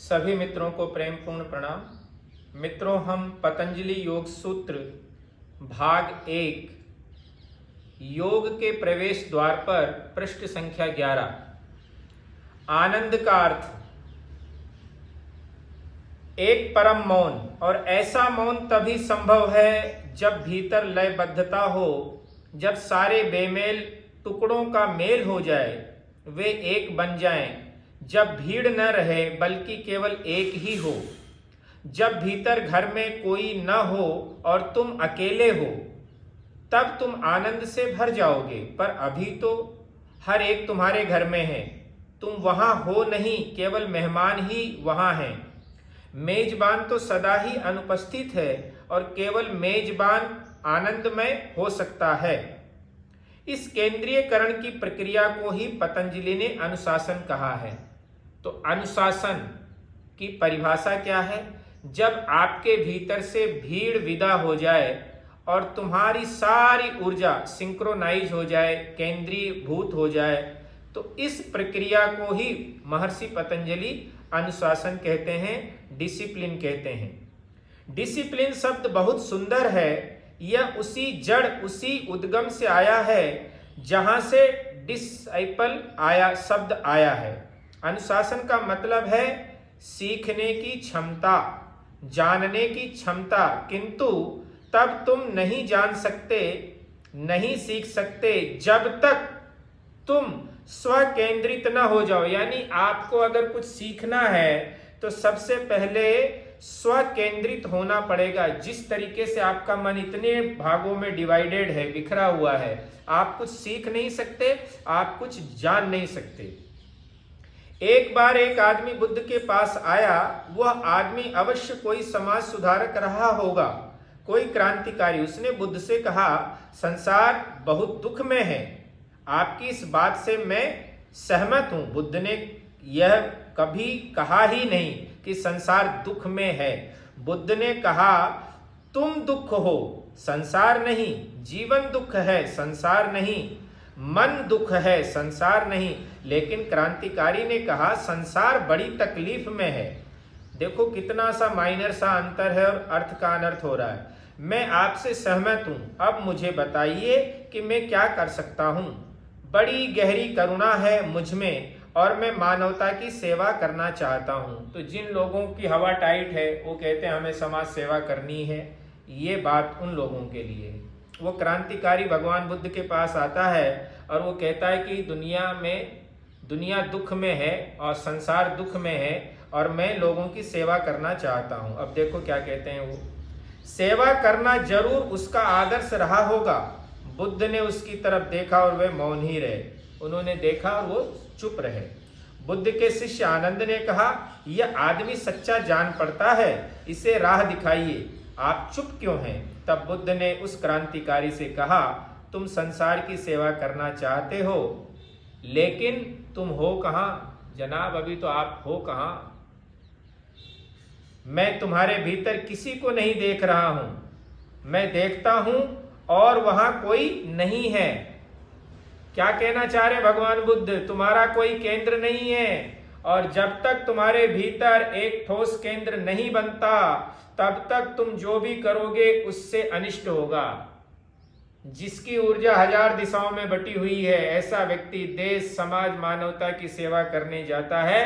सभी मित्रों को प्रेम पूर्ण प्रणाम। मित्रों, हम पतंजलि योग सूत्र भाग 1 योग के प्रवेश द्वार पर पृष्ठ संख्या 11 आनंद का अर्थ। एक परम मौन, और ऐसा मौन तभी संभव है जब भीतर लयबद्धता हो, जब सारे बेमेल टुकड़ों का मेल हो जाए, वे एक बन जाएं, जब भीड़ न रहे बल्कि केवल एक ही हो, जब भीतर घर में कोई न हो और तुम अकेले हो, तब तुम आनंद से भर जाओगे। पर अभी तो हर एक तुम्हारे घर में है, तुम वहां हो नहीं, केवल मेहमान ही वहां हैं। मेजबान तो सदा ही अनुपस्थित है और केवल मेजबान आनंदमय हो सकता है। इस केंद्रीयकरण की प्रक्रिया को ही पतंजलि ने अनुशासन कहा है। तो अनुशासन की परिभाषा क्या है? जब आपके भीतर से भीड़ विदा हो जाए और तुम्हारी सारी ऊर्जा सिंक्रोनाइज हो जाए, केंद्रीभूत हो जाए, तो इस प्रक्रिया को ही महर्षि पतंजलि अनुशासन कहते हैं, डिसिप्लिन कहते हैं। डिसिप्लिन शब्द बहुत सुंदर है। यह उसी जड़, उसी उद्गम से आया है जहां से डिसाइपल आया, शब्द आया है। अनुशासन का मतलब है सीखने की क्षमता, जानने की क्षमता, किंतु तब तुम नहीं जान सकते, नहीं सीख सकते जब तक तुम स्वकेंद्रित न हो जाओ। यानी आपको अगर कुछ सीखना है तो सबसे पहले स्वकेंद्रित होना पड़ेगा। जिस तरीके से आपका मन इतने भागों में डिवाइडेड है, बिखरा हुआ है, आप कुछ सीख नहीं सकते, आप कुछ जान नहीं सकते। एक बार एक आदमी बुद्ध के पास आया। वह आदमी अवश्य कोई समाज सुधारक रहा होगा, कोई क्रांतिकारी। उसने बुद्ध से कहा, संसार बहुत दुख में है, आपकी इस बात से मैं सहमत हूं। बुद्ध ने यह कभी कहा ही नहीं कि संसार दुख में है। बुद्ध ने कहा, तुम दुख हो, संसार नहीं। जीवन दुख है, संसार नहीं। मन दुख है, संसार नहीं। लेकिन क्रांतिकारी ने कहा, संसार बड़ी तकलीफ में है। देखो कितना सा माइनर सा अंतर है और अर्थ का अनर्थ हो रहा है। मैं आपसे सहमत हूं, अब मुझे बताइए कि मैं क्या कर सकता हूं। बड़ी गहरी करुणा है मुझ में और मैं मानवता की सेवा करना चाहता हूं। तो जिन लोगों की हवा टाइट है, वो कहते हैं हमें समाज सेवा करनी है, ये बात उन लोगों के लिए है। वो क्रांतिकारी भगवान बुद्ध के पास आता है और वो कहता है कि दुनिया दुख में है और संसार दुख में है और मैं लोगों की सेवा करना चाहता हूं। अब देखो क्या कहते हैं वो, सेवा करना जरूर उसका आदर्श रहा होगा। बुद्ध ने उसकी तरफ देखा और वे मौन ही रहे। उन्होंने देखा और वो चुप रहे। बुद्ध के शिष्य आनंद ने कहा, यह आदमी सच्चा जान पड़ता है, इसे राह दिखाइए, आप चुप क्यों हैं? तब बुद्ध ने उस क्रांतिकारी से कहा, तुम संसार की सेवा करना चाहते हो, लेकिन तुम हो कहाँ? जनाब, अभी तो आप हो कहाँ? मैं तुम्हारे भीतर किसी को नहीं देख रहा हूं। मैं देखता हूं और वहां कोई नहीं है। क्या कहना चाह रहे भगवान बुद्ध? तुम्हारा कोई केंद्र नहीं है, और जब तक तुम्हारे भीतर एक ठोस केंद्र नहीं बनता, तब तक तुम जो भी करोगे उससे अनिष्ट होगा। जिसकी ऊर्जा 1000 दिशाओं में बटी हुई है, ऐसा व्यक्ति देश, समाज, मानवता की सेवा करने जाता है,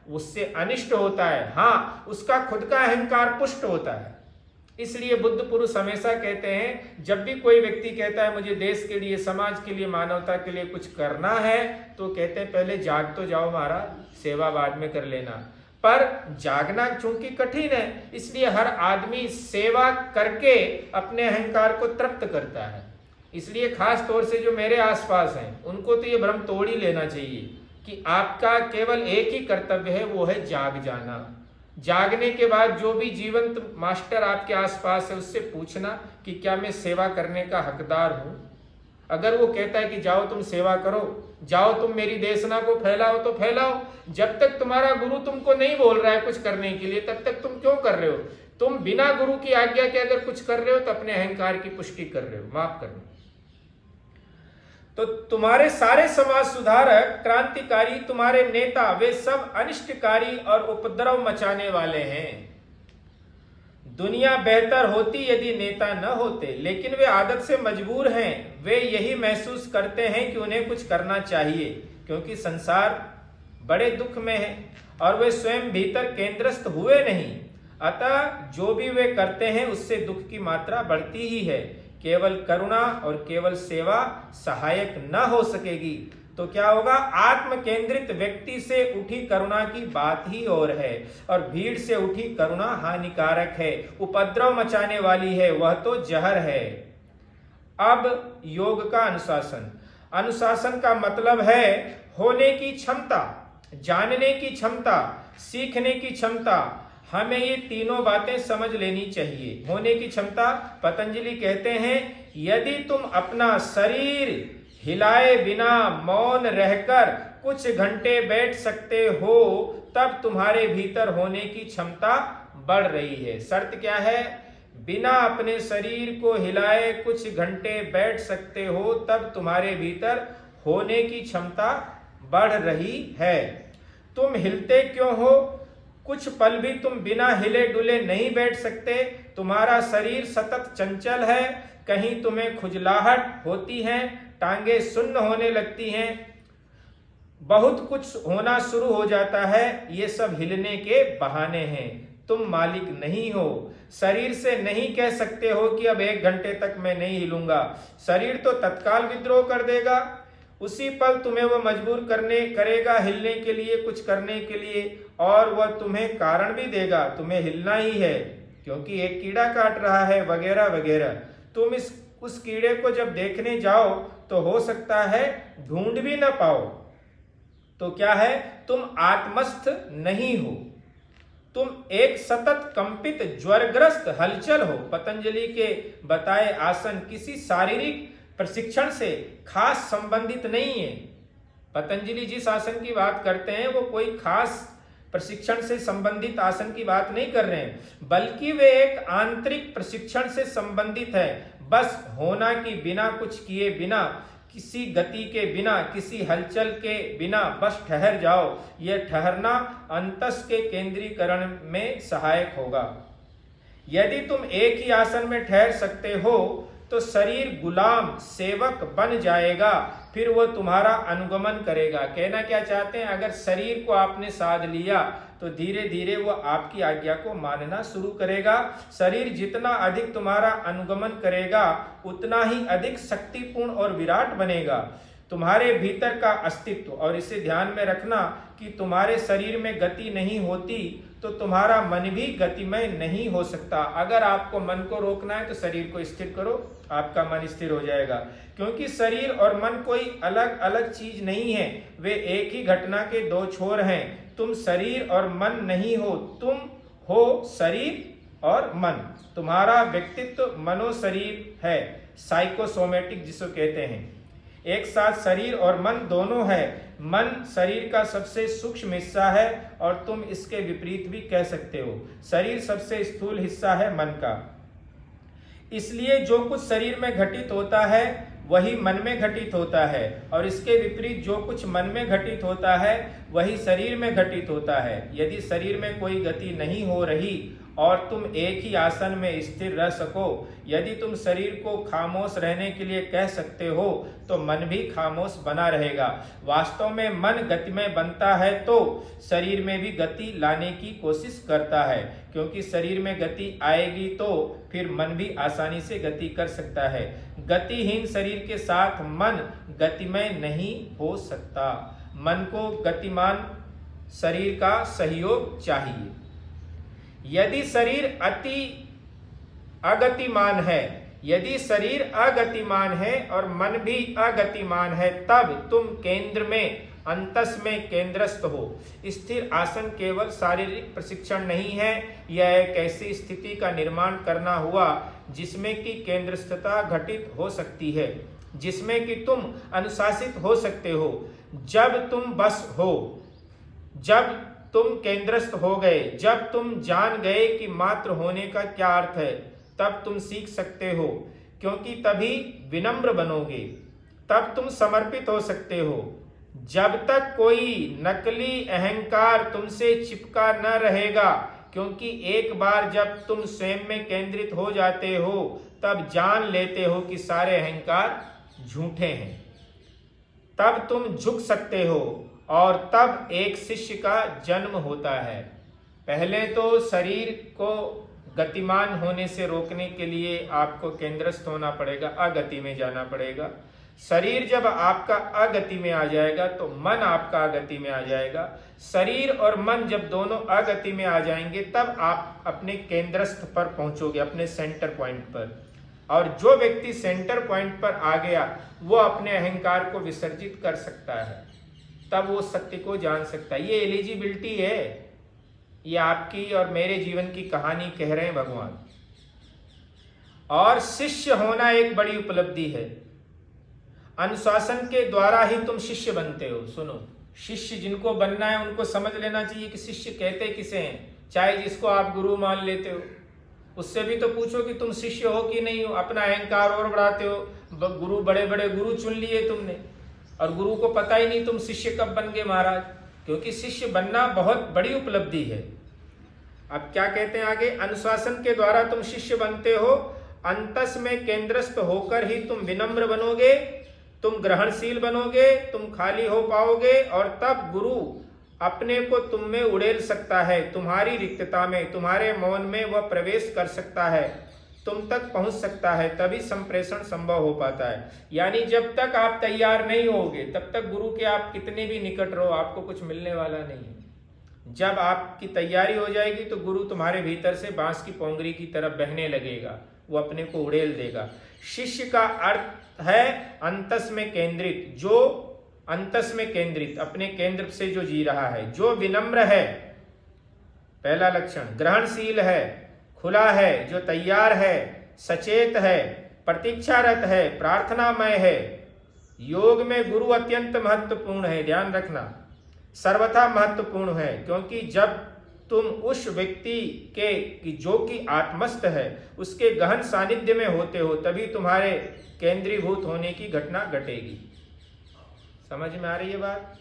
उससे अनिष्ट होता है। हाँ, उसका खुद का अहंकार पुष्ट होता है। इसलिए बुद्ध पुरुष हमेशा कहते हैं, जब भी कोई व्यक्ति कहता है मुझे देश के लिए, समाज के लिए, मानवता के लिए कुछ करना है, तो कहते हैं पहले जाग तो जाओ महाराज, सेवा बाद में कर लेना। पर जागना चूंकि कठिन है, इसलिए हर आदमी सेवा करके अपने अहंकार को तृप्त करता है। इसलिए खास तौर से जो मेरे आसपास हैं, उनको तो ये भ्रम तोड़ ही लेना चाहिए कि आपका केवल एक ही कर्तव्य है, वो है जाग जाना। जागने के बाद जो भी जीवंत मास्टर आपके आसपास है, उससे पूछना कि क्या मैं सेवा करने का हकदार हूं। अगर वो कहता है कि जाओ तुम सेवा करो, जाओ तुम मेरी देशना को फैलाओ, तो फैलाओ। जब तक तुम्हारा गुरु तुमको नहीं बोल रहा है कुछ करने के लिए, तब तक तुम क्यों कर रहे हो? तुम बिना गुरु की आज्ञा के अगर कुछ कर रहे हो तो अपने अहंकार की पुष्टि कर रहे हो। माफ करना। तो तुम्हारे सारे समाज सुधारक, क्रांतिकारी, तुम्हारे नेता, वे सब अनिष्टकारी और उपद्रव मचाने वाले हैं। दुनिया बेहतर होती यदि नेता न होते, लेकिन वे आदत से मजबूर हैं। वे यही महसूस करते हैं कि उन्हें कुछ करना चाहिए, क्योंकि संसार बड़े दुख में है और वे स्वयं भीतर केंद्रस्थ हुए नहीं। अतः जो भी वे करते हैं उससे दुख की मात्रा बढ़ती ही है। केवल करुणा और केवल सेवा सहायक न हो सकेगी तो क्या होगा? आत्म केंद्रित व्यक्ति से उठी करुणा की बात ही और है, और भीड़ से उठी करुणा हानिकारक है, उपद्रव मचाने वाली है, वह तो जहर है। अब योग का अनुशासन। अनुशासन का मतलब है होने की क्षमता, जानने की क्षमता, सीखने की क्षमता। हमें ये तीनों बातें समझ लेनी चाहिए। होने की क्षमता, पतंजलि कहते हैं यदि तुम अपना शरीर हिलाए बिना मौन रहकर कुछ घंटे बैठ सकते हो तब तुम्हारे भीतर होने की क्षमता बढ़ रही है। शर्त क्या है? बिना अपने शरीर को हिलाए कुछ घंटे बैठ सकते हो तब तुम्हारे भीतर होने की क्षमता बढ़ रही है। तुम हिलते क्यों हो? कुछ पल भी तुम बिना हिले डुले नहीं बैठ सकते। तुम्हारा शरीर सतत चंचल है, कहीं तुम्हें खुजलाहट होती है, टांगे सुन्न होने लगती हैं, बहुत कुछ होना शुरू हो जाता है। ये सब हिलने के बहाने हैं। तुम मालिक नहीं हो। शरीर से नहीं कह सकते हो कि अब 1 घंटे तक मैं नहीं हिलूंगा। शरीर तो तत्काल विद्रोह कर देगा। उसी पल तुम्हें वह मजबूर करेगा हिलने के लिए, कुछ करने के लिए, और वह तुम्हें कारण भी देगा, तुम्हें हिलना ही है क्योंकि एक कीड़ा काट रहा है, वगैरह वगैरह। तुम उस कीड़े को जब देखने जाओ तो हो सकता है ढूंढ भी ना पाओ। तो क्या है? तुम आत्मस्थ नहीं हो, तुम एक सतत कंपित ज्वरग्रस्त हलचल हो। पतंजलि के बताए आसन किसी शारीरिक प्रशिक्षण से खास संबंधित नहीं है। पतंजलि जिस आसन की बात करते हैं वो कोई खास प्रशिक्षण से संबंधित आसन की बात नहीं कर रहे हैं, बल्कि वे एक आंतरिक प्रशिक्षण से संबंधित है। बस होना कि बिना कुछ किए, बिना किसी गति के, बिना किसी हलचल के बिना बस ठहर जाओ। यह ठहरना अंतस के केंद्रीकरण में सहायक होगा। यदि तुम एक ही आसन में ठहर सकते हो तो शरीर गुलाम सेवक बन जाएगा, फिर वह तुम्हारा अनुगमन करेगा। कहना क्या चाहते हैं? अगर शरीर को आपने साध लिया तो धीरे धीरे वह आपकी आज्ञा को मानना शुरू करेगा। शरीर जितना अधिक तुम्हारा अनुगमन करेगा उतना ही अधिक शक्तिपूर्ण और विराट बनेगा। तुम्हारे भीतर का अस्तित्व, और इसे ध्यान में रखना कि तुम्हारे शरीर में गति नहीं होती तो तुम्हारा मन भी गतिमय नहीं हो सकता। अगर आपको मन को रोकना है तो शरीर को स्थिर करो, आपका मन स्थिर हो जाएगा। क्योंकि शरीर और मन कोई अलग अलग चीज नहीं है, वे एक ही घटना के दो छोर हैं। तुम शरीर और मन नहीं हो, तुम हो शरीर और मन। तुम्हारा व्यक्तित्व मनोशरीर है, साइकोसोमेटिक जिसको कहते हैं। एक साथ शरीर और मन दोनों है। मन शरीर का सबसे सूक्ष्म हिस्सा है और तुम इसके विपरीत भी कह सकते हो। शरीर सबसे स्थूल हिस्सा है मन का। इसलिए जो कुछ शरीर में घटित होता है वही मन में घटित होता है, और इसके विपरीत जो कुछ मन में घटित होता है वही शरीर में घटित होता है। यदि शरीर में कोई गति नहीं हो रही और तुम एक ही आसन में स्थिर रह सको, यदि तुम शरीर को खामोश रहने के लिए कह सकते हो तो मन भी खामोश बना रहेगा। वास्तव में मन गतिमय बनता है तो शरीर में भी गति लाने की कोशिश करता है, क्योंकि शरीर में गति आएगी तो फिर मन भी आसानी से गति कर सकता है। गतिहीन शरीर के साथ मन गतिमय नहीं हो सकता। मन को गतिमान शरीर का सहयोग चाहिए। यदि शरीर अगतिमान है, यदि शरीर अगतिमान है और मन भी अगतिमान है, तब तुम केंद्र में, अंतस में केंद्रस्थ हो। स्थिर आसन केवल शारीरिक प्रशिक्षण नहीं है, यह एक ऐसी स्थिति का निर्माण करना हुआ जिसमें कि केंद्रस्थता घटित हो सकती है, जिसमें कि तुम अनुशासित हो सकते हो। जब तुम बस हो, जब तुम केंद्रस्थ हो गए, जब तुम जान गए कि मात्र होने का क्या अर्थ है, तब तुम सीख सकते हो, क्योंकि तभी विनम्र बनोगे। तब तुम समर्पित हो सकते हो। जब तक कोई नकली अहंकार तुमसे चिपका न रहेगा, क्योंकि एक बार जब तुम स्वयं में केंद्रित हो जाते हो तब जान लेते हो कि सारे अहंकार झूठे हैं। तब तुम झुक सकते हो और तब एक शिष्य का जन्म होता है। पहले तो शरीर को गतिमान होने से रोकने के लिए आपको केंद्रस्थ होना पड़ेगा, अगति में जाना पड़ेगा। शरीर जब आपका अगति में आ जाएगा तो मन आपका अगति में आ जाएगा। शरीर और मन जब दोनों अगति में आ जाएंगे तब आप अपने केंद्रस्थ पर पहुंचोगे, अपने सेंटर पॉइंट पर। और जो व्यक्ति सेंटर पॉइंट पर आ गया वो अपने अहंकार को विसर्जित कर सकता है, तब वो सत्य को जान सकता है। ये एलिजिबिलिटी है, ये आपकी और मेरे जीवन की कहानी कह रहे हैं भगवान। और शिष्य होना एक बड़ी उपलब्धि है। अनुशासन के द्वारा ही तुम शिष्य बनते हो। सुनो, शिष्य जिनको बनना है उनको समझ लेना चाहिए कि शिष्य कहते किसे हैं। चाहे जिसको आप गुरु मान लेते हो उससे भी तो पूछो कि तुम शिष्य हो कि नहीं हो। अपना अहंकार और बढ़ाते हो, गुरु बड़े बड़े गुरु चुन लिए तुमने और गुरु को पता ही नहीं तुम शिष्य कब बन गए महाराज। क्योंकि शिष्य बनना बहुत बड़ी उपलब्धि है। अब क्या कहते हैं आगे, अनुशासन के द्वारा तुम शिष्य बनते हो, अंतस में केंद्रस्थ होकर ही तुम विनम्र बनोगे, तुम ग्रहणशील बनोगे, तुम खाली हो पाओगे और तब गुरु अपने को तुम में उड़ेल सकता है। तुम्हारी रिक्तता में, तुम्हारे मौन में वह प्रवेश कर सकता है, तुम तक पहुंच सकता है, तभी संप्रेषण संभव हो पाता है। यानी जब तक आप तैयार नहीं होगे तब तक गुरु के आप कितने भी निकट रहो आपको कुछ मिलने वाला नहीं है। जब आपकी तैयारी हो जाएगी तो गुरु तुम्हारे भीतर से बांस की पोंगरी की तरफ बहने लगेगा, वो अपने को उड़ेल देगा। शिष्य का अर्थ है अंतस में केंद्रित, जो अंतस में केंद्रित, अपने केंद्र से जो जी रहा है, जो विनम्र है, पहला लक्षण, ग्रहणशील है, खुला है, जो तैयार है, सचेत है, प्रतीक्षारत है, प्रार्थनामय है। योग में गुरु अत्यंत महत्वपूर्ण है, ध्यान रखना, सर्वथा महत्वपूर्ण है। क्योंकि जब तुम उस व्यक्ति के कि जो कि आत्मस्थ है उसके गहन सानिध्य में होते हो तभी तुम्हारे केंद्रीभूत होने की घटना घटेगी। समझ में आ रही है बात?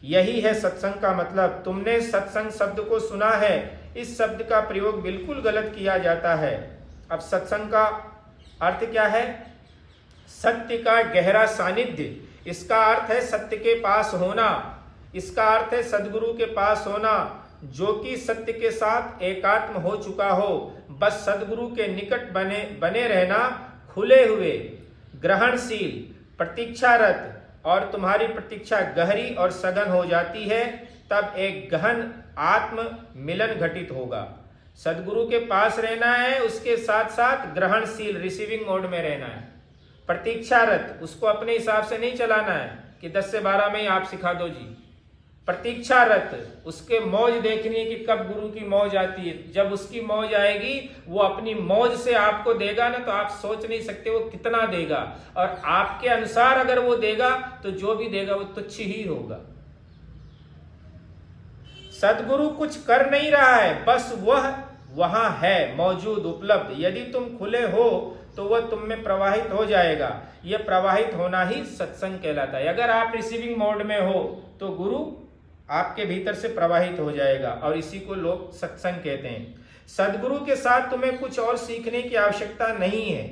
यही है सत्संग का मतलब। तुमने सत्संग शब्द को सुना है, इस शब्द का प्रयोग बिल्कुल गलत किया जाता है। अब सत्संग का अर्थ क्या है? सत्य का गहरा सानिध्य। इसका अर्थ है सत्य के पास होना, इसका अर्थ है सदगुरु के पास होना, जो कि सत्य के साथ एकात्म हो चुका हो। बस सदगुरु के निकट बने रहना, खुले हुए, ग्रहणशील, प्रतीक्षारत, और तुम्हारी प्रतीक्षा गहरी और सघन हो जाती है, तब एक गहन आत्म मिलन घटित होगा। सदगुरु के पास रहना है, उसके साथ साथ ग्रहणशील, रिसीविंग मोड में रहना है। प्रतीक्षारत, उसको अपने हिसाब से नहीं चलाना है कि 10 से 12 में ही आप सिखा दो जी। प्रतीक्षारत, उसके मौज देखनी है कि कब गुरु की मौज आती है। जब उसकी मौज आएगी वो अपनी मौज से आपको देगा ना, तो आप सोच नहीं सकते वो कितना देगा। और आपके अनुसार अगर वो देगा तो जो भी देगा वो तुच्छ ही होगा। सदगुरु कुछ कर नहीं रहा है, बस वह वहां है, मौजूद, उपलब्ध। यदि तुम खुले हो तो वह तुम में प्रवाहित हो जाएगा। यह प्रवाहित होना ही सत्संग कहलाता है। अगर आप रिसीविंग मोड में हो तो गुरु आपके भीतर से प्रवाहित हो जाएगा, और इसी को लोग सत्संग कहते हैं। सदगुरु के साथ तुम्हें कुछ और सीखने की आवश्यकता नहीं है।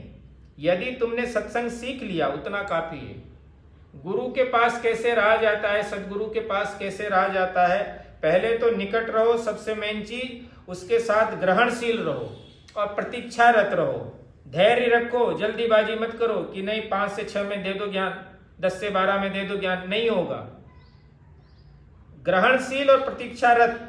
यदि तुमने सत्संग सीख लिया उतना काफी है। गुरु के पास कैसे रहा जाता है, सदगुरु के पास कैसे रहा जाता है? पहले तो निकट रहो, सबसे मेन चीज। उसके साथ ग्रहणशील रहो और प्रतीक्षारत रहो। धैर्य रखो, जल्दीबाजी मत करो कि नहीं 5 से 6 में दे दो ज्ञान, 10 से 12 में दे दो ज्ञान, नहीं होगा। ग्रहणशील और प्रतीक्षारत।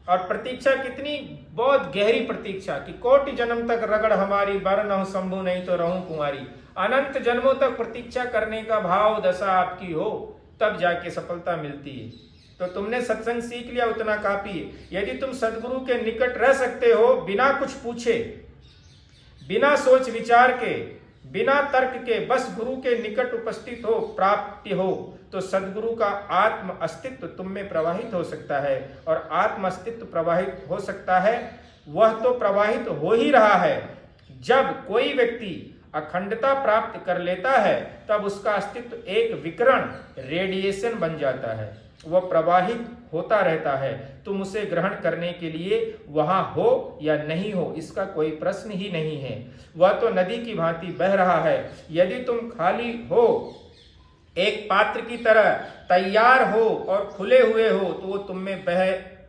और प्रतीक्षा कितनी, बहुत गहरी प्रतीक्षा कि कोटि जन्म तक रगड़ हमारी, बर न हो शंभु नहीं तो रहूं कुंवारी। अनंत जन्मों तक प्रतीक्षा करने का भाव दशा आपकी हो, तब जाके सफलता मिलती है। तो तुमने सत्संग सीख लिया उतना काफी है। यदि तुम सदगुरु के निकट रह सकते हो बिना कुछ पूछे, बिना सोच विचार के, बिना तर्क के, बस गुरु के निकट उपस्थित हो, प्राप्ति हो, तो सदगुरु का आत्म अस्तित्व तुम में प्रवाहित हो सकता है। और आत्म अस्तित्व प्रवाहित हो सकता है, वह तो प्रवाहित हो ही रहा है। जब कोई व्यक्ति अखंडता प्राप्त कर लेता है तब उसका अस्तित्व एक विकिरण रेडिएशन बन जाता है, वह प्रवाहित होता रहता है। तुम उसे ग्रहण करने के लिए वहां हो या नहीं हो इसका कोई प्रश्न ही नहीं है। वह तो नदी की भांति बह रहा है। यदि तुम खाली हो, एक पात्र की तरह तैयार हो और खुले हुए हो तो वो तुम में बह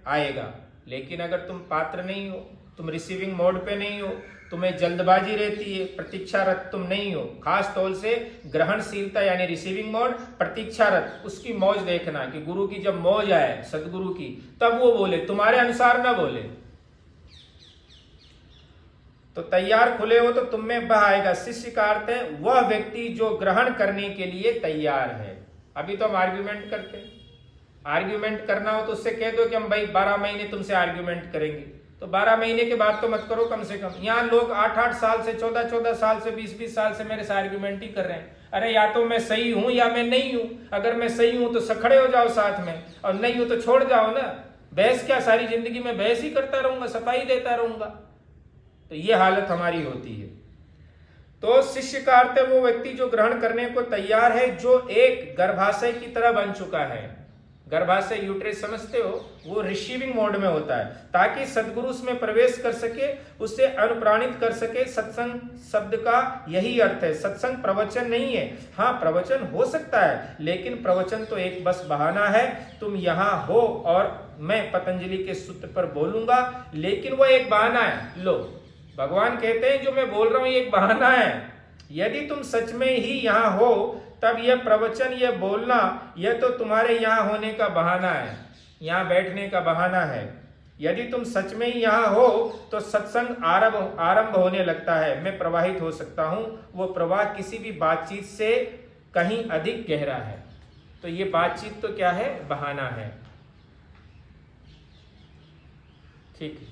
आएगा। लेकिन अगर तुम पात्र नहीं हो, तुम रिसीविंग मोड पे नहीं हो, तुम्हें जल्दबाजी रहती है, प्रतीक्षारत तुम नहीं हो, खास तौर से ग्रहणशीलता यानी रिसीविंग मोड, प्रतीक्षारत, उसकी मौज देखना कि गुरु की जब मौज आए सदगुरु की तब वो बोले, तुम्हारे अनुसार ना बोले। तो तैयार खुले हो तो तुम में बह आएगा। शिष्य का अर्थ है वह व्यक्ति जो ग्रहण करने के लिए तैयार है। अभी तो हम आर्ग्यूमेंट करते हैं, आर्ग्यूमेंट करना हो तो उससे कह दो कि हम भाई 12 महीने तुमसे आर्ग्यूमेंट करेंगे, तो 12 महीने के बाद तो मत करो कम से कम। यहाँ लोग 8-8 साल से, 14-14 साल से, 20-20 साल से मेरे से आर्ग्यूमेंट ही कर रहे हैं। अरे या तो मैं सही हूं या मैं नहीं हूं। अगर मैं सही हूं तो खड़े हो जाओ साथ में, और नहीं हूं तो छोड़ जाओ ना। बहस क्या, सारी जिंदगी में बहस ही करता रहूंगा, सफाई देता रहूंगा। तो ये हालत हमारी होती है। तो शिष्य का अर्थ है वो व्यक्ति जो ग्रहण करने को तैयार है, जो एक गर्भाशय की तरह बन चुका है। गर्भाशय यूट्रस समझते हो, वो रिसीविंग मोड में होता है ताकि सदगुरु उसमें प्रवेश कर सके, उसे अनुप्राणित कर सके। सत्संग शब्द का यही अर्थ है। सत्संग प्रवचन नहीं है। हाँ, प्रवचन हो सकता है, लेकिन प्रवचन तो एक बस बहाना है। तुम यहाँ हो और मैं पतंजलि के सूत्र पर बोलूंगा, लेकिन वो एक बहाना है। लो, भगवान कहते हैं जो मैं बोल रहा हूं ये एक बहाना है। यदि तुम सच में ही यहाँ हो तब यह प्रवचन, यह बोलना, यह तो तुम्हारे यहाँ होने का बहाना है, यहाँ बैठने का बहाना है। यदि तुम सच में ही यहाँ हो तो सत्संग आरंभ होने लगता है। मैं प्रवाहित हो सकता हूँ। वो प्रवाह किसी भी बातचीत से कहीं अधिक गहरा है। तो ये बातचीत तो क्या है, बहाना है। ठीक है।